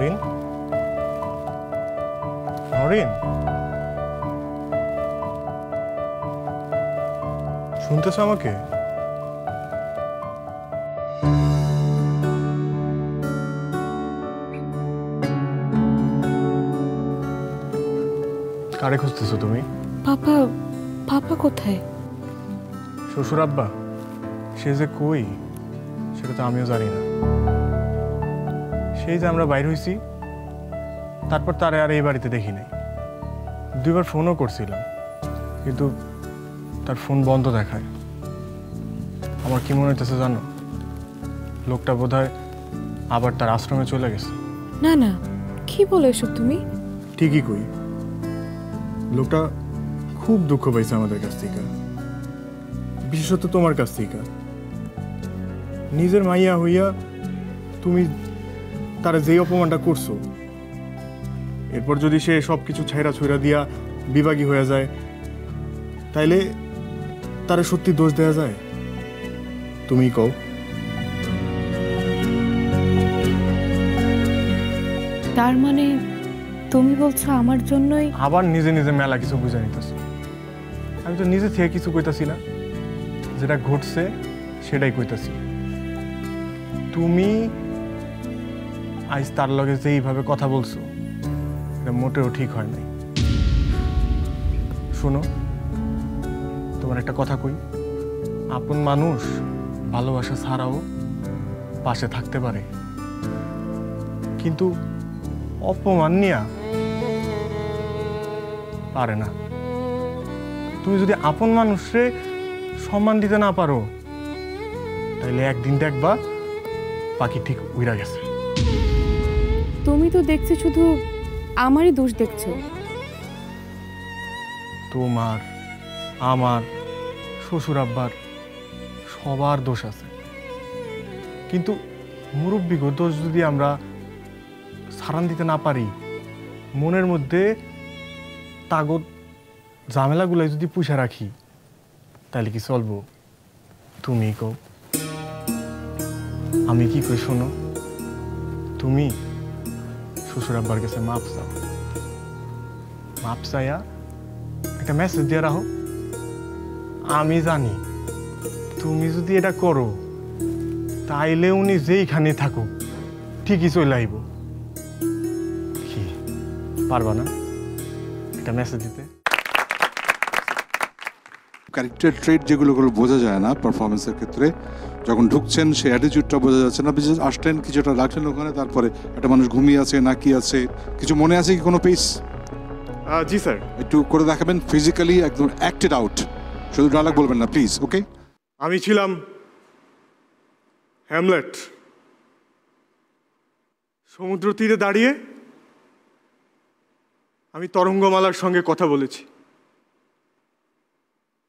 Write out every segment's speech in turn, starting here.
নরিন, নরিন, শুনতেছ আমাকে? কারে খুঁজতেছো তুমি? পাপা, পাপা কোথায়? শ্বশুর আব্বা সে যে কই সেটা তো আমিও জানি না। সেই যে আমরা বাইর হইছি, তারপর তারে আর এই বাড়িতে দেখি নাই। দুইবার ফোনও করছিলাম, কিন্তু তার ফোন বন্ধ দেখায়। আমার কি মনে হইতেছে জানো, লোকটা বোধহয় আবার তার আশ্রমে চলে গেছে। না না, কি বলো এসব তুমি? ঠিকই কই, লোকটা খুব দুঃখ পাইছে আমাদের কাছ থেকে, বিশেষত তোমার কাছ থেকে। নিজের মাইয়া হইয়া তুমি তারা যেই অপমানটা করছো, এরপর যদি সে সব কিছু ছাইরা ছুঁড়া দিয়া বিভাগী হয়ে যায়, তাইলে তারা সত্যি দোষ দেয়া যায়? তুমি কও। তার মানে তুমি বলছো আমার জন্যই? আবার নিজে নিজে মেলা কিছু বুঝে নিতেছো। আমি তো নিজে থেকে কিছু কইতাছি না, যেটা ঘটছে সেটাই কইতাছি। তুমি আজ তার লগে যে এইভাবে কথা বলছো, এটা মোটেও ঠিক হয় নাই। শোনো, তোমার একটা কথা কই, আপন মানুষ ভালোবাসা ছাড়াও পাশে থাকতে পারে, কিন্তু অপমান নিয়া পারে না। তুমি যদি আপন মানুষে সম্মান দিতে না পারো, তাইলে একদিন দেখবা পাখি ঠিক উইরা গেছে। তুমি তো দেখছি শুধু আমারই দোষ দেখছো। তোমার, আমার, শ্বশুর আব্বার সবার দোষ আছে, কিন্তু মুরব্বিগো দোষ যদি আমরা সারান দিতে না পারি, মনের মধ্যে তাগদ ঝামেলাগুলাই যদি পুষা রাখি, তাহলে কি চলবো? তুমি কও। আমি কি কই শোনো, তুমি শ্বশুর আব্বার কাছে মাপ চাও, মাপ চাইয়া একটা মেসেজ দিয়ে রাখো। আমি জানি তুমি যদি এটা করো, তাইলে উনি যেইখানে থাকুক ঠিকই চলে আইব। কি পারবা না একটা মেসেজ দিতে? ক্যারেক্টার ট্রেট যেগুলো বোঝা যায় না পারফরমেন্সের ক্ষেত্রে, যখন ঢুকছেন সে অ্যাটিটিউডটা বোঝা যাচ্ছে না। বিশেষ আসলেন কিছুটা রাখলেন ওখানে, তারপরে একটা মানুষ ঘুমিয়ে আছে না কি আছে, কিছু মনে আছে কি কোনো পিস? জি স্যার। একটু করে দেখাবেন ফিজিক্যালি, একদম অ্যাক্টেড আউট, শুধু ডায়লগ বলবেন না প্লিজ। ওকে? আমি ছিলাম হ্যামলেট, সমুদ্র তীরে দাঁড়িয়ে আমি তরঙ্গমালার সঙ্গে কথা বলেছি।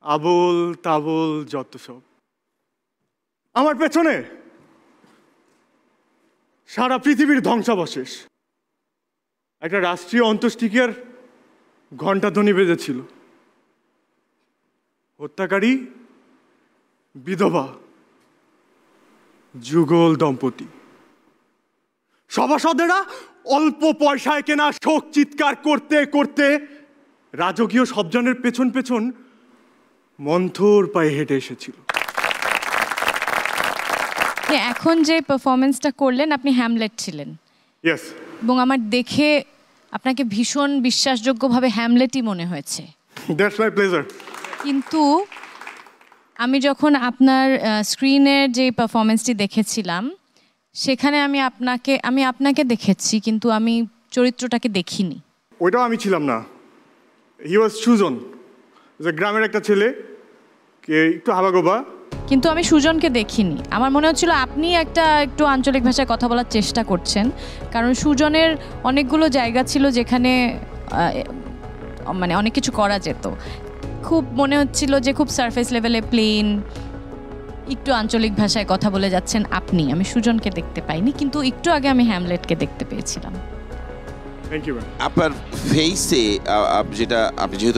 আবোল তাবোল যত সব, আমার পেছনে সারা পৃথিবীর ধ্বংসাবশেষ। একটা রাষ্ট্রীয় অন্ত্যেষ্টিক্রিয়ার ঘণ্টাধ্বনি বেজেছিল। হত্যাকারী বিধবা, যুগল দম্পতি, সভাসদেরা অল্প পয়সায় কেনা শোক চিৎকার করতে করতে রাজকীয় সবজনের পেছন পেছন মন্থর পায়ে হেঁটে এসেছিল। এখন যে পারফরমেন্সটা করলেন, আপনি হ্যামলেট ছিলেন। ইয়েস। এবং আমার দেখে আপনাকে ভীষণ বিশ্বাসযোগ্যভাবে হ্যামলেটই মনে হয়েছে। That's my pleasure. কিন্তু আমি যখন আপনার স্ক্রিনের যে পারফরমেন্সটি দেখেছিলাম, সেখানে আমি আপনাকে দেখেছি, কিন্তু আমি চরিত্রটাকে দেখিনি। ওইটাও আমি ছিলাম না। হি ওয়াজ সুজন, যে গ্রামের একটা ছেলে, কে একটু হাবাগোবা। কিন্তু আমি সুজনকে দেখিনি। আমার মনে হচ্ছিল আপনি একটু আঞ্চলিক ভাষায় কথা বলার চেষ্টা করছেন, কারণ সুজনের অনেকগুলো জায়গা ছিল যেখানে মানে অনেক কিছু করা যেত। খুব মনে হচ্ছিল যে খুব সারফেস লেভেলে প্লেন, একটু আঞ্চলিক ভাষায় কথা বলে যাচ্ছেন আপনি। আমি সুজনকে দেখতে পাইনি, কিন্তু একটু আগে আমি হ্যামলেটকে দেখতে পেয়েছিলাম। Thank you. আপনার ফেসে যেটা আপনি যেহেতু